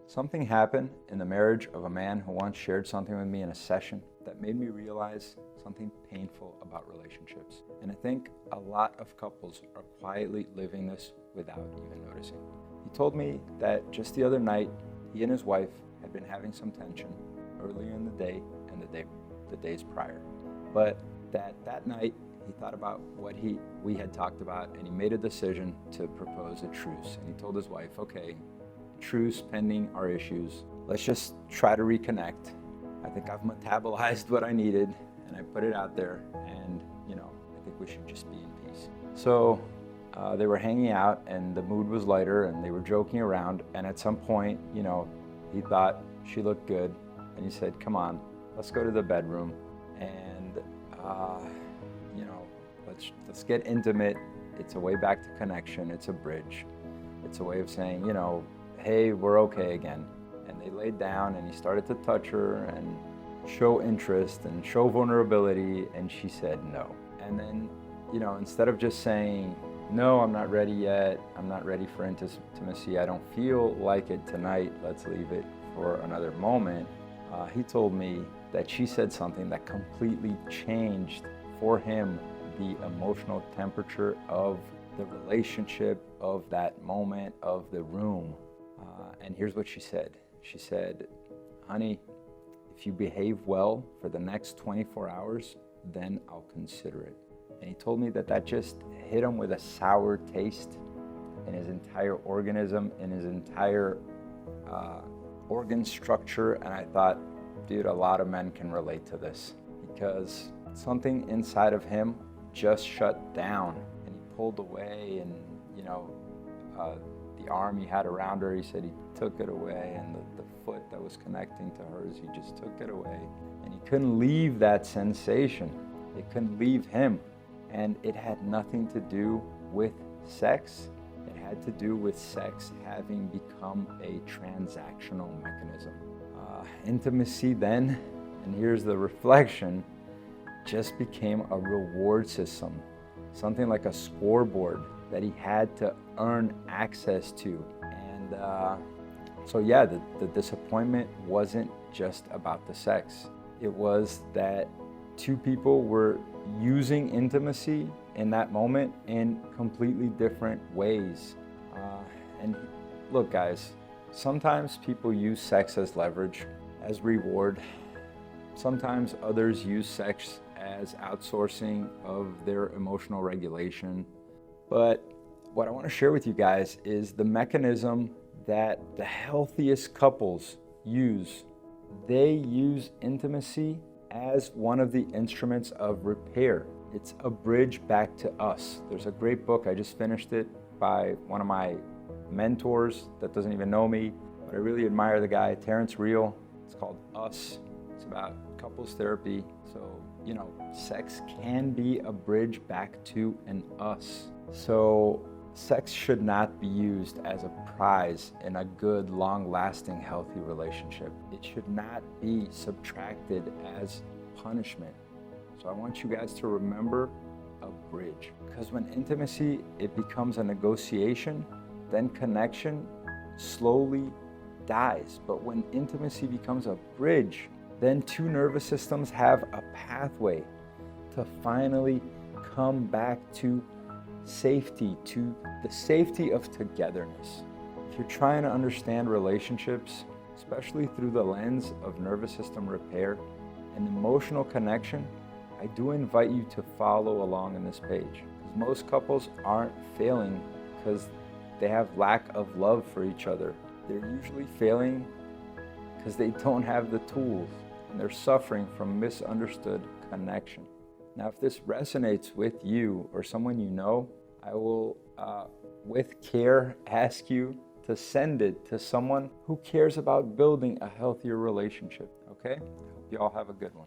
Something happened in the marriage of a man who once shared something with me in a session that made me realize something painful about relationships. And I think a lot of couples are quietly living this without even noticing. He told me that just the other night, he and his wife had been having some tension earlier in the day and the days prior. But that night, he thought about what we had talked about, and he made a decision to propose a truce. And he told his wife, okay, truce pending our issues. Let's just try to reconnect. I think I've metabolized what I needed, and I put it out there, and I think we should just be in peace. So they were hanging out, and the mood was lighter, and they were joking around, and at some point, he thought she looked good, and he said, come on, let's go to the bedroom, and let's get intimate. It's a way back to connection. It's a bridge. It's a way of saying, hey, we're okay again. And they laid down, and he started to touch her and show interest and show vulnerability, and she said no. And then, instead of just saying, no, I'm not ready yet, I'm not ready for intimacy, I don't feel like it tonight, let's leave it for another moment, he told me that she said something that completely changed for him the emotional temperature of the relationship, of that moment, of the room. And here's what she said. She said, honey, if you behave well for the next 24 hours, then I'll consider it. And he told me that just hit him with a sour taste in his entire organism, in his entire organ structure. And I thought, dude, a lot of men can relate to this, because something inside of him just shut down, and he pulled away, and the arm he had around her, he said he took it away, and the foot that was connecting to hers, he just took it away, and he couldn't leave that sensation. It couldn't leave him, and it had nothing to do with sex. It had to do with sex having become a transactional mechanism. Intimacy then, and here's the reflection, just became a reward system, something like a scoreboard that he had to earn access to. And so yeah, the disappointment wasn't just about the sex. It was that two people were using intimacy in that moment in completely different ways. And look, guys, sometimes people use sex as leverage, as reward. Sometimes others use sex as outsourcing of their emotional regulation. But what I want to share with you guys is the mechanism that the healthiest couples use. They use intimacy as one of the instruments of repair. It's a bridge back to us. There's a great book, I just finished it, by one of my mentors that doesn't even know me, but I really admire the guy, Terrence Real. It's called Us. It's about couples therapy. So, sex can be a bridge back to an us. So sex should not be used as a prize in a good, long-lasting, healthy relationship. It should not be subtracted as punishment. So I want you guys to remember a bridge. Because when intimacy, it becomes a negotiation, then connection slowly dies. But when intimacy becomes a bridge, then two nervous systems have a pathway to finally come back to safety, to the safety of togetherness. If you're trying to understand relationships, especially through the lens of nervous system repair and emotional connection, I do invite you to follow along in this page. Because most couples aren't failing because they have lack of love for each other. They're usually failing because they don't have the tools, and they're suffering from misunderstood connection. Now, if this resonates with you or someone you know, I will, with care, ask you to send it to someone who cares about building a healthier relationship, okay? I hope you all have a good one.